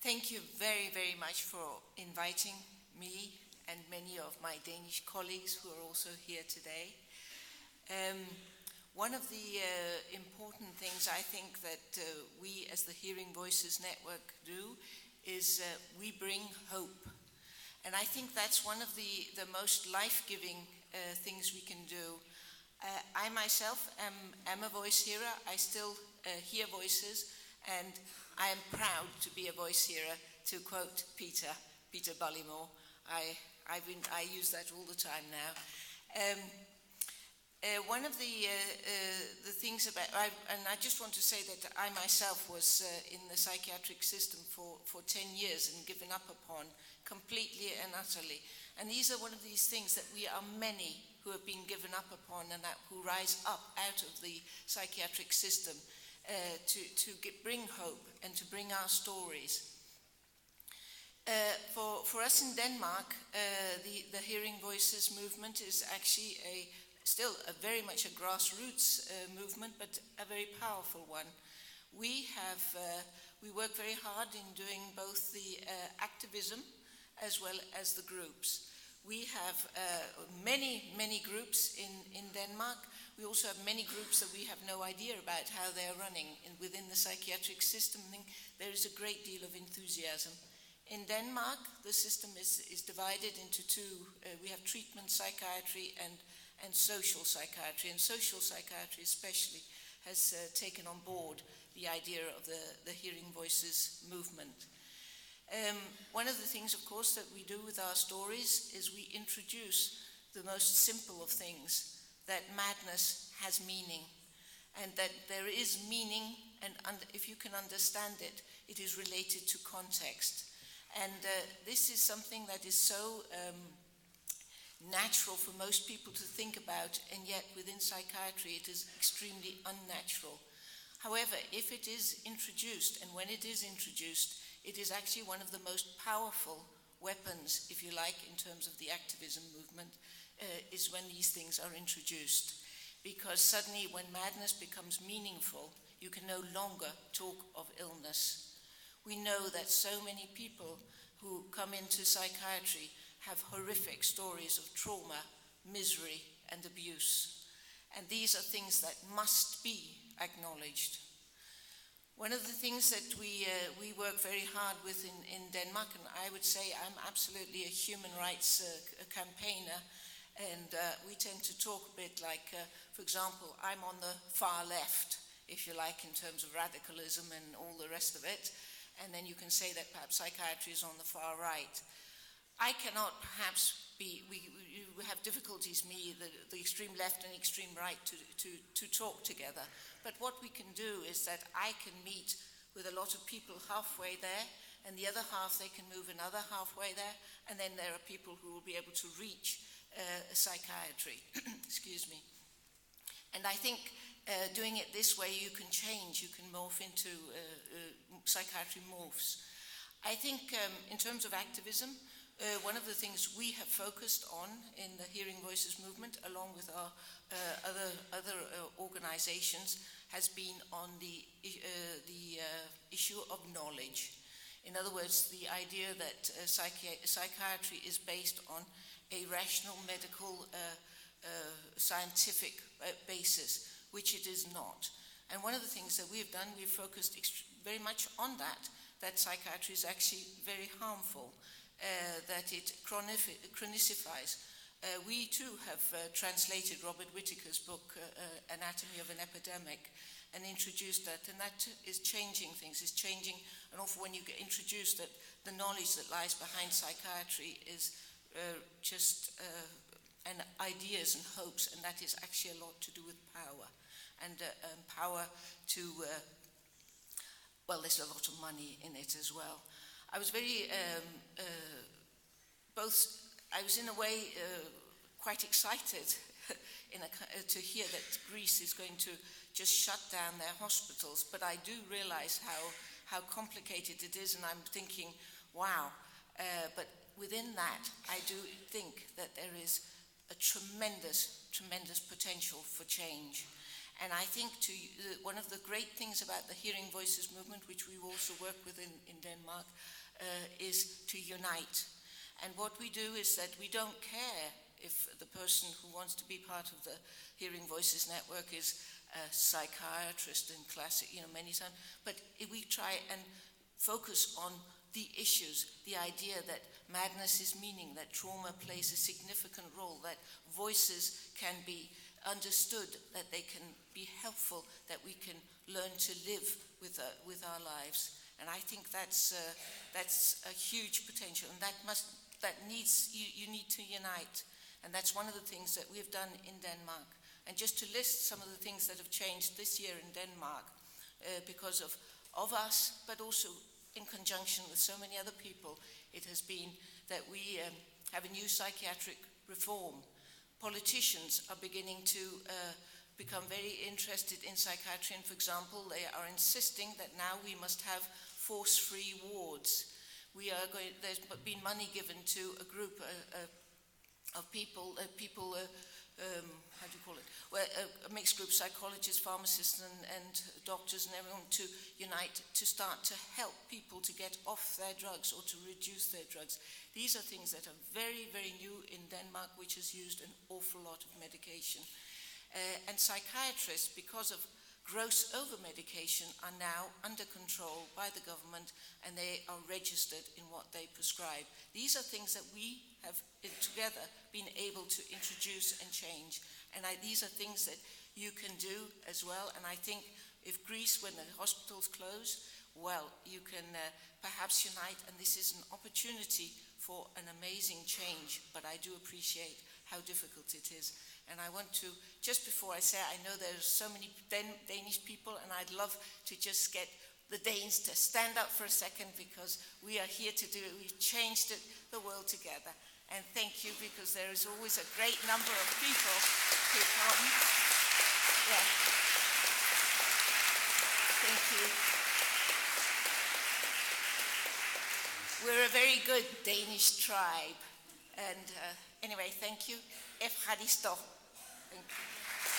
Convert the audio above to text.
Thank you very, very much for inviting me and many of my Danish colleagues who are also here today. One of the important things I think that we as the Hearing Voices Network do is we bring hope. And I think that's one of the most life-giving things we can do. I myself am a voice hearer. I still hear voices, and I am proud to be a voice hearer, to quote Peter Bullymore. I use that all the time now. One of the things about, and I just want to say that I myself was in the psychiatric system for 10 years and given up upon completely and utterly. And these are one of these things that we are many who have been given up upon and who rise up out of the psychiatric system to bring hope and to bring our stories. For us in Denmark, the Hearing Voices movement is actually still very much a grassroots movement, but a very powerful one. We work very hard in doing both the activism as well as the groups. We have many groups in Denmark. We also have many groups that we have no idea about how they're running within the psychiatric system. There is a great deal of enthusiasm. In Denmark, the system is divided into two. We have treatment psychiatry and social psychiatry. And social psychiatry especially has taken on board the idea of the Hearing Voices movement. One of the things, of course, that we do with our stories is we introduce the most simple of things, that madness has meaning, and that there is meaning, and if you can understand it, it is related to context. And this is something that is so natural for most people to think about, and yet within psychiatry it is extremely unnatural. However, if it is introduced, and when it is introduced, it is actually one of the most powerful weapons, if you like, in terms of the activism movement, is when these things are introduced. Because suddenly when madness becomes meaningful, you can no longer talk of illness. We know that so many people who come into psychiatry have horrific stories of trauma, misery, and abuse. And these are things that must be acknowledged. One of the things that we work very hard with in Denmark, and I would say I'm absolutely a human rights campaigner, and we tend to talk a bit like, for example, I'm on the far left, if you like, in terms of radicalism and all the rest of it, and then you can say that perhaps psychiatry is on the far right. I cannot perhaps we have difficulties, the extreme left and extreme right, to talk together. But what we can do is that I can meet with a lot of people halfway there, and the other half they can move another halfway there, and then there are people who will be able to reach psychiatry. Excuse me. And I think doing it this way you can change, you can morph into, psychiatry morphs. I think in terms of activism, one of the things we have focused on in the Hearing Voices movement, along with our other organizations, has been on the issue of knowledge. In other words, the idea that psychiatry is based on a rational medical scientific basis, which it is not. And one of the things that we have done, we've focused very much on that psychiatry is actually very harmful. That it chronicifies. We too have translated Robert Whittaker's book, Anatomy of an Epidemic, and introduced that, and that is changing things, is changing, and often when you get introduced that the knowledge that lies behind psychiatry is just ideas and hopes, and that is actually a lot to do with power, and power to, well, there's a lot of money in it as well. I was very, I was in a way quite excited to hear that Greece is going to just shut down their hospitals, but I do realize how complicated it is, and I'm thinking, wow, but within that, I do think that there is a tremendous potential for change. And I think one of the great things about the Hearing Voices movement, which we also work with in Denmark, is to unite. And what we do is that we don't care if the person who wants to be part of the Hearing Voices Network is a psychiatrist in classic, many times, but we try and focus on the issues, the idea that madness is meaning, that trauma plays a significant role, that voices can be understood, that they can be helpful, that we can learn to live with our lives. And I think that's a huge potential, and you need to unite. And that's one of the things that we've done in Denmark. And just to list some of the things that have changed this year in Denmark, because of us, but also in conjunction with so many other people, it has been that we have a new psychiatric reform. Politicians are beginning to become very interested in psychiatry, and for example, they are insisting that now we must have force-free wards. There's been money given to a group of people, how do you call it? Well, a mixed group, psychologists, pharmacists, and doctors, and everyone to unite to start to help people to get off their drugs or to reduce their drugs. These are things that are very, very new in Denmark, which has used an awful lot of medication. And psychiatrists, because of gross over-medication, are now under control by the government, and they are registered in what they prescribe. These are things that we have together been able to introduce and change. And these are things that you can do as well. And I think if Greece, when the hospitals close, well, you can perhaps unite, and this is an opportunity for an amazing change. But I do appreciate how difficult it is. And I want to, just before I say, I know there's so many Danish people, and I'd love to just get the Danes to stand up for a second, because we are here to do it. We've changed the world together. And thank you, because there is always a great number of people who come. Yeah. Thank you. We're a very good Danish tribe. And anyway, thank you. Efradisto. Thank you.